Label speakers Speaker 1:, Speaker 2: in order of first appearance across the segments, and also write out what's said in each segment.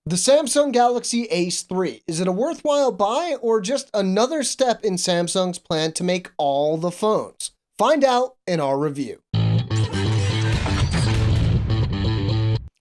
Speaker 1: The Samsung Galaxy Ace 3. Is it a worthwhile buy or just another step in Samsung's plan to make all the phones? Find out in our review.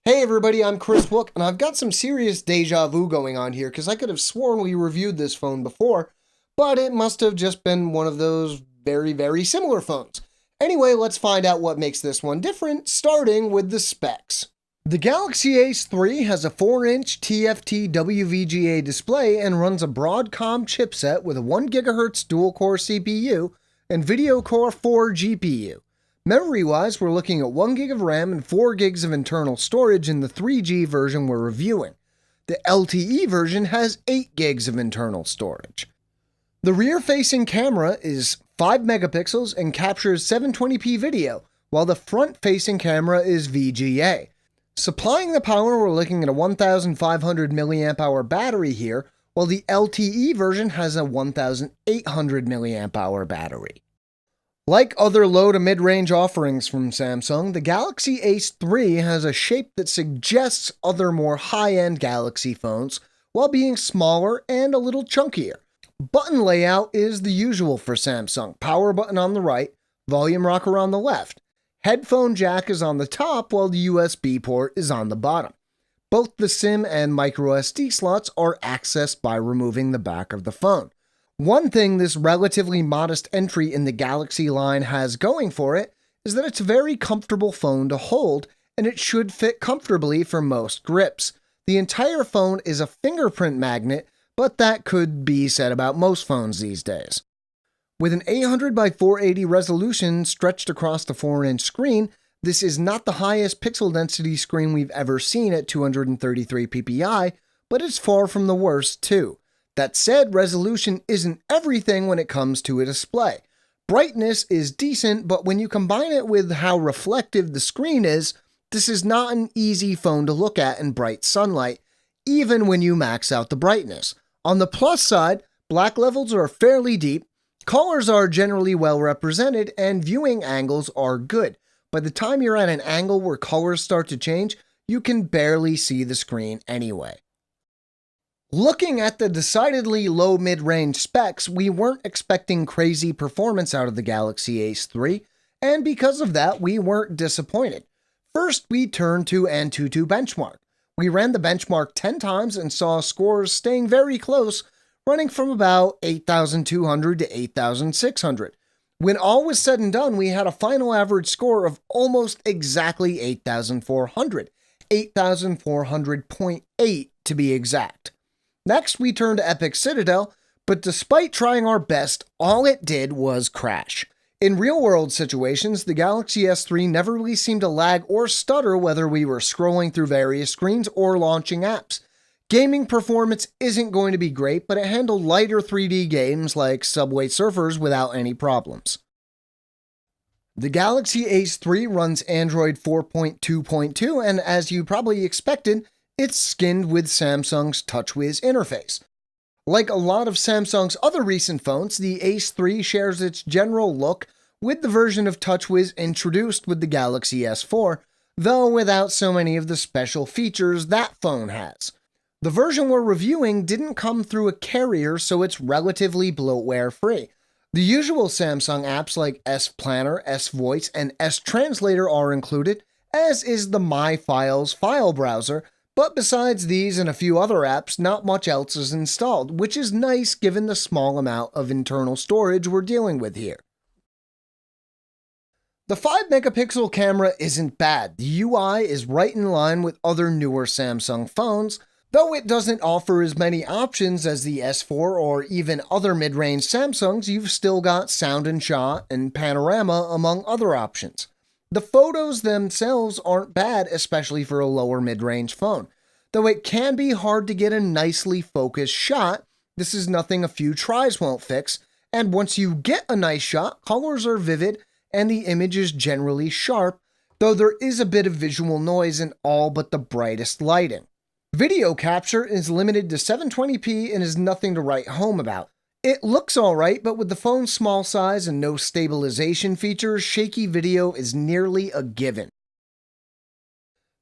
Speaker 1: Hey everybody, I'm Chris Wook, and I've got some serious deja vu going on here because I could have sworn we reviewed this phone before, but it must have just been one of those very similar phones. Anyway, let's find out what makes this one different, starting with the specs. The Galaxy Ace 3 has a 4-inch TFT WVGA display and runs a Broadcom chipset with a 1 GHz dual-core CPU and Video Core 4 GPU. Memory-wise, we're looking at 1 GB of RAM and 4 GB of internal storage in the 3G version we're reviewing. The LTE version has 8 GB of internal storage. The rear-facing camera is 5 megapixels and captures 720p video, while the front-facing camera is VGA. Supplying the power, we're looking at a 1,500 mAh battery here, while the LTE version has a 1,800 mAh battery. Like other low to mid-range offerings from Samsung, the Galaxy Ace 3 has a shape that suggests other more high-end Galaxy phones, while being smaller and a little chunkier. Button layout is the usual for Samsung. Power button on the right, volume rocker on the left. Headphone jack is on the top while the USB port is on the bottom. Both the SIM and microSD slots are accessed by removing the back of the phone. One thing this relatively modest entry in the Galaxy line has going for it is that it's a very comfortable phone to hold, and it should fit comfortably for most grips. The entire phone is a fingerprint magnet, but that could be said about most phones these days. With an 800 by 480 resolution stretched across the 4-inch screen, this is not the highest pixel density screen we've ever seen at 233 ppi, but it's far from the worst too. That said, resolution isn't everything when it comes to a display. Brightness is decent, but when you combine it with how reflective the screen is, this is not an easy phone to look at in bright sunlight, even when you max out the brightness. On the plus side, black levels are fairly deep, colors are generally well represented, and viewing angles are good. By the time you're at an angle where colors start to change, you can barely see the screen anyway. Looking at the decidedly low mid-range specs, we weren't expecting crazy performance out of the Galaxy Ace 3, and because of that, we weren't disappointed. First, we turned to Antutu Benchmark. We ran the benchmark 10 times and saw scores staying very close, running from about 8,200 to 8,600. When all was said and done, we had a final average score of almost exactly 8,400. 8,400.8 to be exact. Next, we turned to Epic Citadel, but despite trying our best, all it did was crash. In real-world situations, the Galaxy S3 never really seemed to lag or stutter whether we were scrolling through various screens or launching apps. Gaming performance isn't going to be great, but it handled lighter 3D games like Subway Surfers without any problems. The Galaxy Ace 3 runs Android 4.2.2, and as you probably expected, it's skinned with Samsung's TouchWiz interface. Like a lot of Samsung's other recent phones, the Ace 3 shares its general look with the version of TouchWiz introduced with the Galaxy S4, though without so many of the special features that phone has. The version we're reviewing didn't come through a carrier, so it's relatively bloatware-free. The usual Samsung apps like S Planner, S Voice, and S Translator are included, as is the My Files file browser, but besides these and a few other apps, not much else is installed, which is nice given the small amount of internal storage we're dealing with here. The 5-megapixel camera isn't bad. The UI is right in line with other newer Samsung phones, though it doesn't offer as many options as the S4 or even other mid-range Samsungs. You've still got Sound and Shot and Panorama among other options. The photos themselves aren't bad, especially for a lower mid-range phone. Though it can be hard to get a nicely focused shot, this is nothing a few tries won't fix, and once you get a nice shot, colors are vivid and the image is generally sharp, though there is a bit of visual noise in all but the brightest lighting. Video capture is limited to 720p and is nothing to write home about. It looks alright, but with the phone's small size and no stabilization features, shaky video is nearly a given.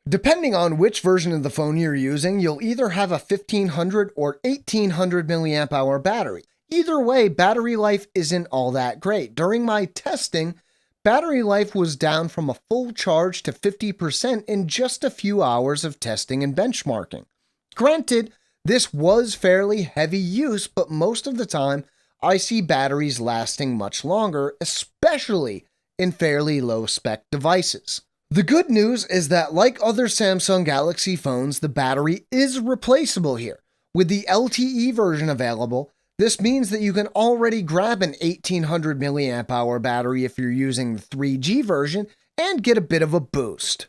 Speaker 1: Depending on which version of the phone you're using, you'll either have a 1500 or 1800 milliamp hour battery. Either way, battery life isn't all that great. During my testing, battery life was down from a full charge to 50% in just a few hours of testing and benchmarking. Granted, this was fairly heavy use, but most of the time, I see batteries lasting much longer, especially in fairly low-spec devices. The good news is that, like other Samsung Galaxy phones, the battery is replaceable here. With the LTE version available, this means that you can already grab an 1800 milliamp hour battery if you're using the 3G version and get a bit of a boost.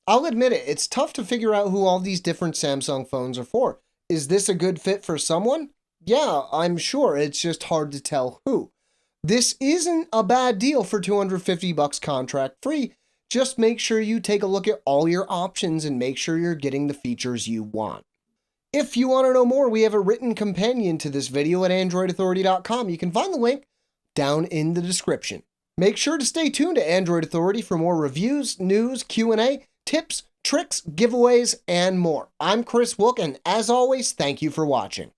Speaker 1: I'll admit it, it's tough to figure out who all these different Samsung phones are for. Is this a good fit for someone? Yeah, I'm sure, it's just hard to tell who. This isn't a bad deal for $250 contract free. Just make sure you take a look at all your options and make sure you're getting the features you want. If you want to know more, we have a written companion to this video at AndroidAuthority.com. You can find the link down in the description. Make sure to stay tuned to Android Authority for more reviews, news, Q&A, tips, tricks, giveaways, and more. I'm Chris Wook, and as always, thank you for watching.